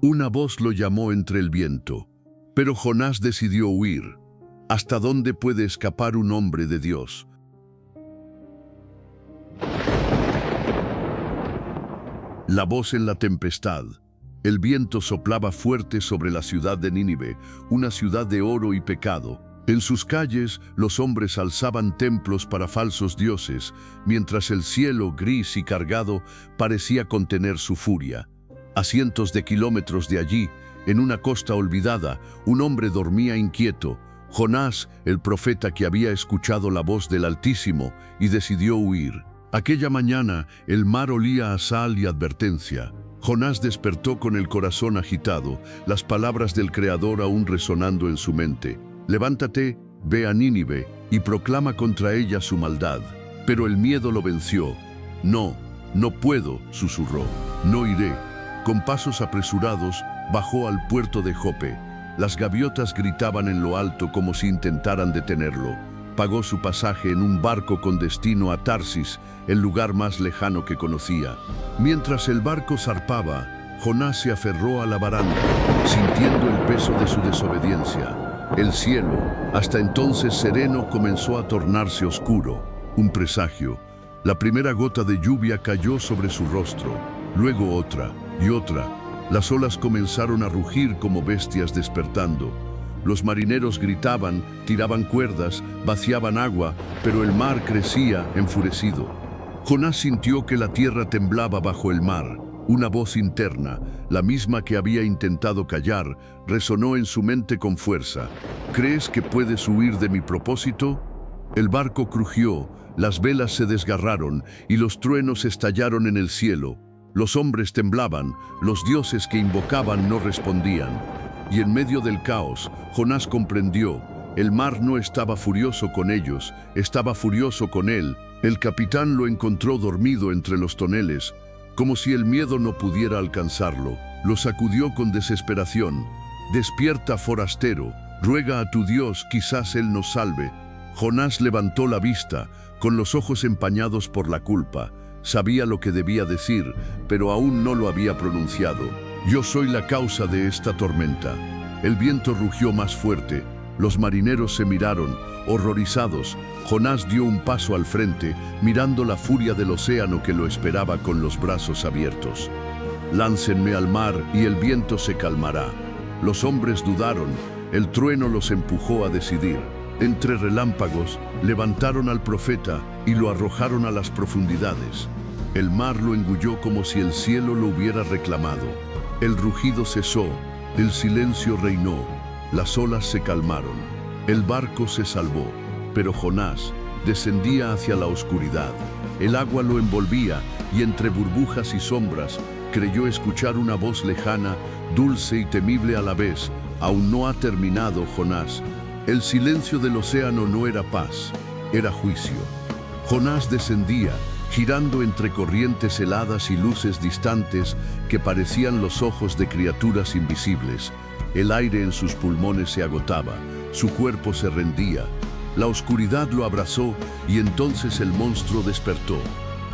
Una voz lo llamó entre el viento, pero Jonás decidió huir. ¿Hasta dónde puede escapar un hombre de Dios? La voz en la tempestad. El viento soplaba fuerte sobre la ciudad de Nínive, una ciudad de oro y pecado. En sus calles, los hombres alzaban templos para falsos dioses, mientras el cielo, gris y cargado, parecía contener su furia. A cientos de kilómetros de allí, en una costa olvidada, un hombre dormía inquieto. Jonás, el profeta que había escuchado la voz del Altísimo y decidió huir. Aquella mañana, el mar olía a sal y advertencia. Jonás despertó con el corazón agitado, las palabras del Creador aún resonando en su mente. Levántate, ve a Nínive y proclama contra ella su maldad. Pero el miedo lo venció. No puedo, susurró. No iré. Con pasos apresurados, bajó al puerto de Jope. Las gaviotas gritaban en lo alto como si intentaran detenerlo. Pagó su pasaje en un barco con destino a Tarsis, el lugar más lejano que conocía. Mientras el barco zarpaba, Jonás se aferró a la baranda, sintiendo el peso de su desobediencia. El cielo, hasta entonces sereno, comenzó a tornarse oscuro. Un presagio. La primera gota de lluvia cayó sobre su rostro, luego otra y otra. Las olas comenzaron a rugir como bestias despertando. Los marineros gritaban, tiraban cuerdas, vaciaban agua, pero el mar crecía enfurecido. Jonás sintió que la tierra temblaba bajo el mar. Una voz interna, la misma que había intentado callar, resonó en su mente con fuerza. ¿Crees que puedes huir de mi propósito? El barco crujió, las velas se desgarraron y los truenos estallaron en el cielo. Los hombres temblaban, los dioses que invocaban no respondían. Y en medio del caos, Jonás comprendió. El mar no estaba furioso con ellos, estaba furioso con él. El capitán lo encontró dormido entre los toneles, como si el miedo no pudiera alcanzarlo. Lo sacudió con desesperación. «Despierta, forastero, ruega a tu Dios, quizás Él nos salve». Jonás levantó la vista, con los ojos empañados por la culpa. Sabía lo que debía decir, pero aún no lo había pronunciado. «Yo soy la causa de esta tormenta». El viento rugió más fuerte. Los marineros se miraron, horrorizados. Jonás dio un paso al frente, mirando la furia del océano que lo esperaba con los brazos abiertos. «Láncenme al mar y el viento se calmará». Los hombres dudaron, el trueno los empujó a decidir. Entre relámpagos, levantaron al profeta y lo arrojaron a las profundidades. El mar lo engulló como si el cielo lo hubiera reclamado. El rugido cesó, el silencio reinó, las olas se calmaron. El barco se salvó, pero Jonás descendía hacia la oscuridad. El agua lo envolvía y entre burbujas y sombras creyó escuchar una voz lejana, dulce y temible a la vez. «Aún no ha terminado, Jonás». El silencio del océano no era paz, era juicio. Jonás descendía, girando entre corrientes heladas y luces distantes que parecían los ojos de criaturas invisibles. El aire en sus pulmones se agotaba, su cuerpo se rendía. La oscuridad lo abrazó y entonces el monstruo despertó.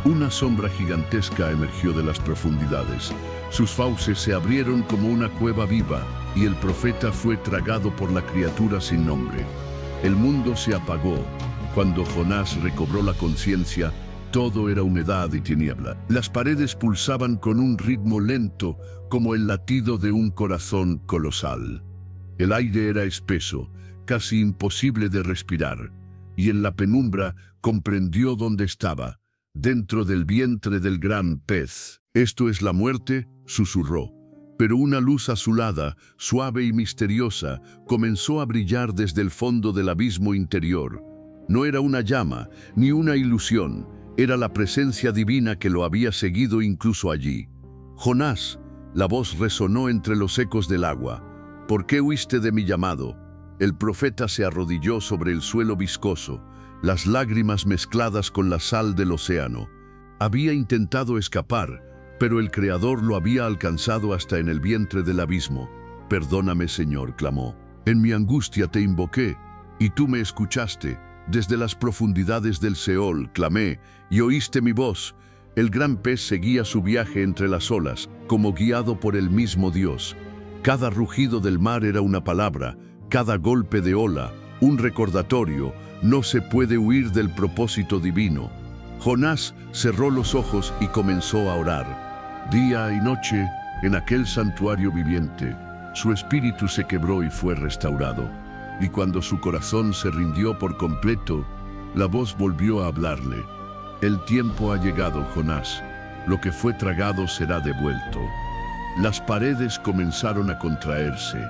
Una sombra gigantesca emergió de las profundidades. Sus fauces se abrieron como una cueva viva y el profeta fue tragado por la criatura sin nombre. El mundo se apagó. Cuando Jonás recobró la conciencia, todo era humedad y tiniebla. Las paredes pulsaban con un ritmo lento, como el latido de un corazón colosal. El aire era espeso, casi imposible de respirar, y en la penumbra comprendió dónde estaba, dentro del vientre del gran pez. «¿Esto es la muerte?», susurró. Pero una luz azulada, suave y misteriosa, comenzó a brillar desde el fondo del abismo interior. No era una llama, ni una ilusión, era la presencia divina que lo había seguido incluso allí. «Jonás», la voz resonó entre los ecos del agua. «¿Por qué huiste de mi llamado?». El profeta se arrodilló sobre el suelo viscoso, las lágrimas mezcladas con la sal del océano. Había intentado escapar, pero el Creador lo había alcanzado hasta en el vientre del abismo. «Perdóname, Señor», clamó. «En mi angustia te invoqué, y tú me escuchaste. Desde las profundidades del Seol clamé, y oíste mi voz. El gran pez seguía su viaje entre las olas, como guiado por el mismo Dios. Cada rugido del mar era una palabra, cada golpe de ola, un recordatorio. No se puede huir del propósito divino. Jonás cerró los ojos y comenzó a orar. Día y noche, en aquel santuario viviente, su espíritu se quebró y fue restaurado. Y cuando su corazón se rindió por completo, la voz volvió a hablarle. El tiempo ha llegado, Jonás. Lo que fue tragado será devuelto. Las paredes comenzaron a contraerse.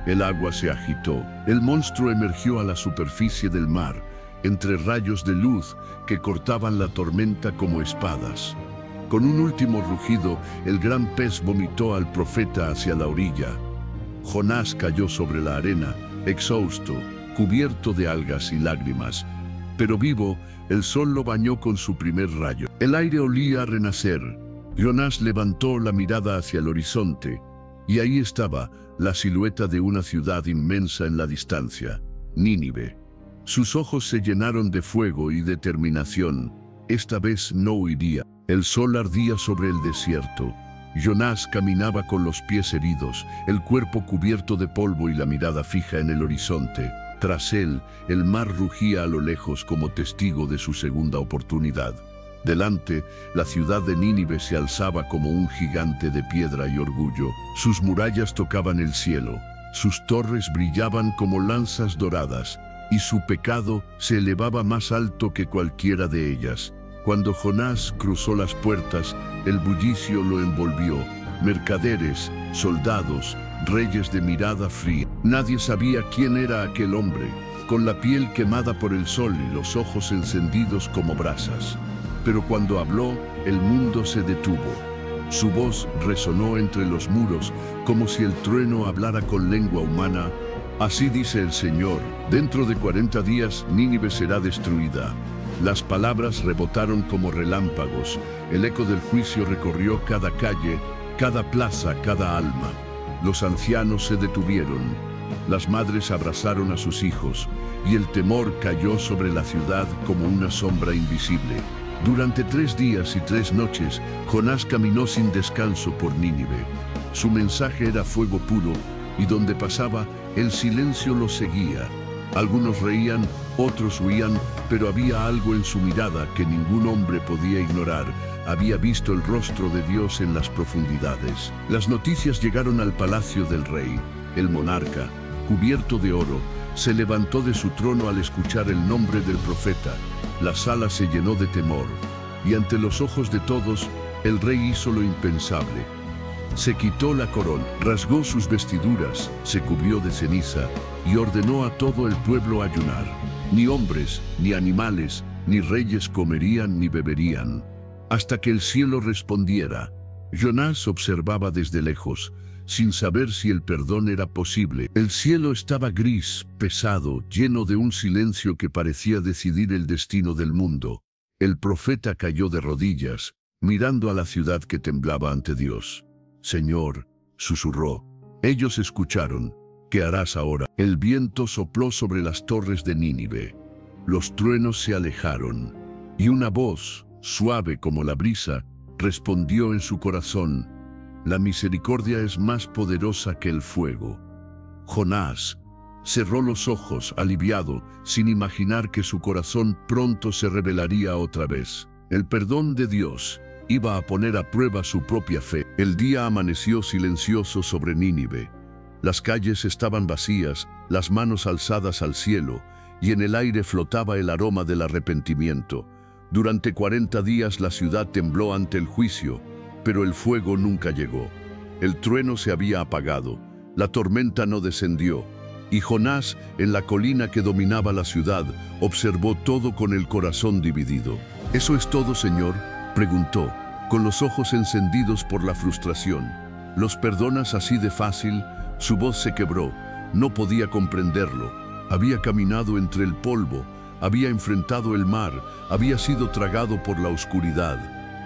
El agua se agitó. El monstruo emergió a la superficie del mar, entre rayos de luz que cortaban la tormenta como espadas. Con un último rugido, el gran pez vomitó al profeta hacia la orilla. Jonás cayó sobre la arena, exhausto, cubierto de algas y lágrimas. Pero vivo, el sol lo bañó con su primer rayo. El aire olía a renacer. Jonás levantó la mirada hacia el horizonte, y ahí estaba la silueta de una ciudad inmensa en la distancia, Nínive. Sus ojos se llenaron de fuego y determinación. Esta vez no huiría. El sol ardía sobre el desierto. Jonás caminaba con los pies heridos, el cuerpo cubierto de polvo y la mirada fija en el horizonte. Tras él, el mar rugía a lo lejos como testigo de su segunda oportunidad. Delante, la ciudad de Nínive se alzaba como un gigante de piedra y orgullo. Sus murallas tocaban el cielo, sus torres brillaban como lanzas doradas, y su pecado se elevaba más alto que cualquiera de ellas. Cuando Jonás cruzó las puertas, el bullicio lo envolvió. Mercaderes, soldados, reyes de mirada fría. Nadie sabía quién era aquel hombre, con la piel quemada por el sol y los ojos encendidos como brasas. Pero cuando habló, el mundo se detuvo. Su voz resonó entre los muros, como si el trueno hablara con lengua humana. Así dice el Señor, dentro de 40 días Nínive será destruida. Las palabras rebotaron como relámpagos. El eco del juicio recorrió cada calle, cada plaza, cada alma. Los ancianos se detuvieron. Las madres abrazaron a sus hijos, y el temor cayó sobre la ciudad como una sombra invisible. Durante 3 días y 3 noches, Jonás caminó sin descanso por Nínive. Su mensaje era fuego puro, y donde pasaba, el silencio lo seguía. Algunos reían, otros huían, pero había algo en su mirada que ningún hombre podía ignorar. Había visto el rostro de Dios en las profundidades. Las noticias llegaron al palacio del rey. El monarca, cubierto de oro, se levantó de su trono al escuchar el nombre del profeta. La sala se llenó de temor, y ante los ojos de todos, el rey hizo lo impensable. Se quitó la corona, rasgó sus vestiduras, se cubrió de ceniza y ordenó a todo el pueblo ayunar. Ni hombres, ni animales, ni reyes comerían ni beberían, hasta que el cielo respondiera. Jonás observaba desde lejos, sin saber si el perdón era posible. El cielo estaba gris, pesado, lleno de un silencio que parecía decidir el destino del mundo. El profeta cayó de rodillas, mirando a la ciudad que temblaba ante Dios. Señor, susurró. Ellos escucharon. ¿Qué harás ahora? El viento sopló sobre las torres de Nínive. Los truenos se alejaron, y una voz, suave como la brisa, respondió en su corazón. La misericordia es más poderosa que el fuego. Jonás cerró los ojos, aliviado, sin imaginar que su corazón pronto se rebelaría otra vez. El perdón de Dios iba a poner a prueba su propia fe. El día amaneció silencioso sobre Nínive. Las calles estaban vacías, las manos alzadas al cielo, y en el aire flotaba el aroma del arrepentimiento. Durante 40 días la ciudad tembló ante el juicio, pero el fuego nunca llegó. El trueno se había apagado, la tormenta no descendió, y Jonás, en la colina que dominaba la ciudad, observó todo con el corazón dividido. ¿Eso es todo, Señor?, preguntó, con los ojos encendidos por la frustración. ¿Los perdonas así de fácil? Su voz se quebró. No podía comprenderlo. Había caminado entre el polvo, había enfrentado el mar, había sido tragado por la oscuridad.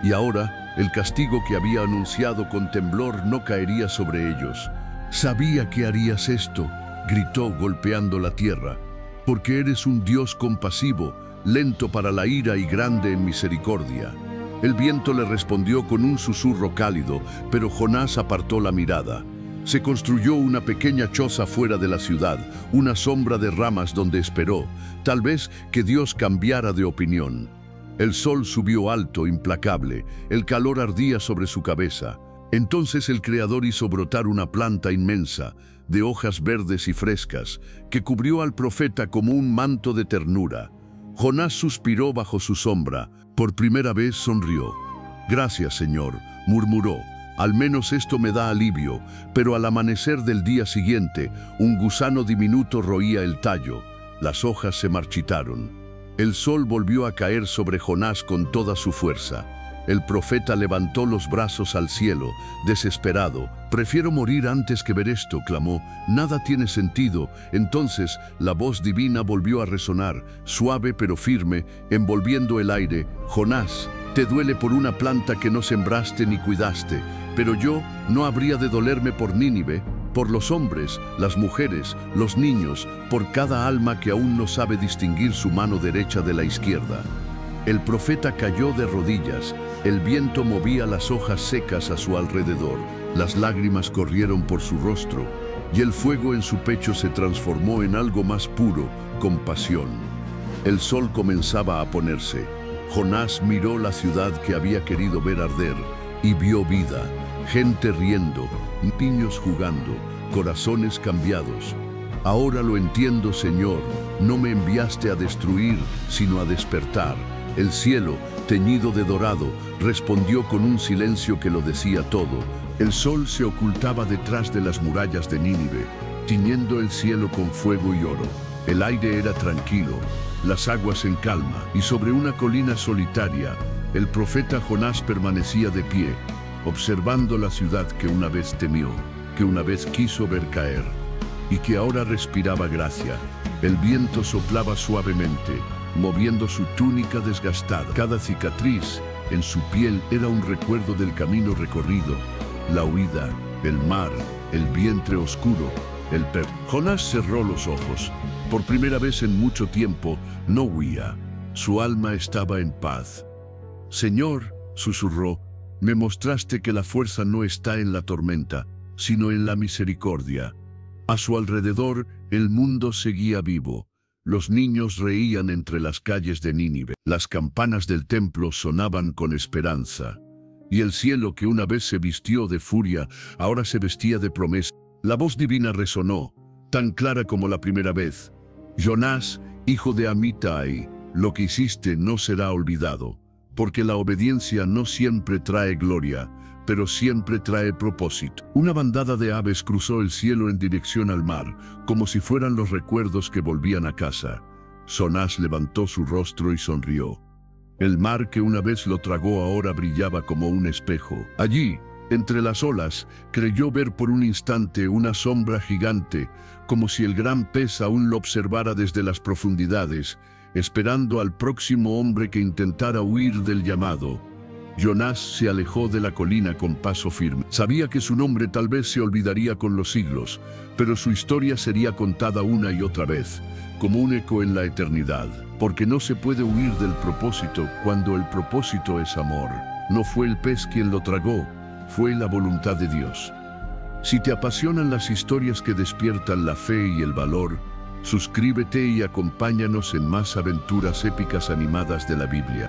Y ahora, el castigo que había anunciado con temblor no caería sobre ellos. «Sabía que harías esto», gritó golpeando la tierra, «porque eres un Dios compasivo, lento para la ira y grande en misericordia». El viento le respondió con un susurro cálido, pero Jonás apartó la mirada. Se construyó una pequeña choza fuera de la ciudad, una sombra de ramas donde esperó, tal vez que Dios cambiara de opinión. El sol subió alto, implacable, el calor ardía sobre su cabeza. Entonces el Creador hizo brotar una planta inmensa, de hojas verdes y frescas, que cubrió al profeta como un manto de ternura. Jonás suspiró bajo su sombra, por primera vez sonrió. «Gracias, Señor», murmuró, «al menos esto me da alivio», pero al amanecer del día siguiente, un gusano diminuto roía el tallo. Las hojas se marchitaron. El sol volvió a caer sobre Jonás con toda su fuerza. El profeta levantó los brazos al cielo, desesperado. «Prefiero morir antes que ver esto», clamó. «Nada tiene sentido». Entonces la voz divina volvió a resonar, suave pero firme, envolviendo el aire. «Jonás, te duele por una planta que no sembraste ni cuidaste, pero yo no habría de dolerme por Nínive, por los hombres, las mujeres, los niños, por cada alma que aún no sabe distinguir su mano derecha de la izquierda». El profeta cayó de rodillas. El viento movía las hojas secas a su alrededor. Las lágrimas corrieron por su rostro y el fuego en su pecho se transformó en algo más puro, compasión. El sol comenzaba a ponerse. Jonás miró la ciudad que había querido ver arder y vio vida, gente riendo, niños jugando, corazones cambiados. «Ahora lo entiendo, Señor, no me enviaste a destruir, sino a despertar». El cielo, teñido de dorado, respondió con un silencio que lo decía todo. El sol se ocultaba detrás de las murallas de Nínive, tiñendo el cielo con fuego y oro. El aire era tranquilo, las aguas en calma, y sobre una colina solitaria, el profeta Jonás permanecía de pie, observando la ciudad que una vez temió, que una vez quiso ver caer, y que ahora respiraba gracia. El viento soplaba suavemente, moviendo su túnica desgastada. Cada cicatriz en su piel era un recuerdo del camino recorrido, la huida, el mar, el vientre oscuro, el perro. Jonás cerró los ojos. Por primera vez en mucho tiempo, no huía. Su alma estaba en paz. «Señor», susurró, «me mostraste que la fuerza no está en la tormenta, sino en la misericordia». A su alrededor, el mundo seguía vivo. Los niños reían entre las calles de Nínive. Las campanas del templo sonaban con esperanza. Y el cielo, que una vez se vistió de furia, ahora se vestía de promesa. La voz divina resonó, tan clara como la primera vez. «Jonás, hijo de Amittai, lo que hiciste no será olvidado, porque la obediencia no siempre trae gloria, pero siempre trae propósito». Una bandada de aves cruzó el cielo en dirección al mar, como si fueran los recuerdos que volvían a casa. Jonás levantó su rostro y sonrió. El mar que una vez lo tragó ahora brillaba como un espejo. Allí, entre las olas, creyó ver por un instante una sombra gigante, como si el gran pez aún lo observara desde las profundidades, esperando al próximo hombre que intentara huir del llamado. Jonás se alejó de la colina con paso firme. Sabía que su nombre tal vez se olvidaría con los siglos, pero su historia sería contada una y otra vez, como un eco en la eternidad. Porque no se puede huir del propósito cuando el propósito es amor. No fue el pez quien lo tragó, fue la voluntad de Dios. Si te apasionan las historias que despiertan la fe y el valor, suscríbete y acompáñanos en más aventuras épicas animadas de la Biblia.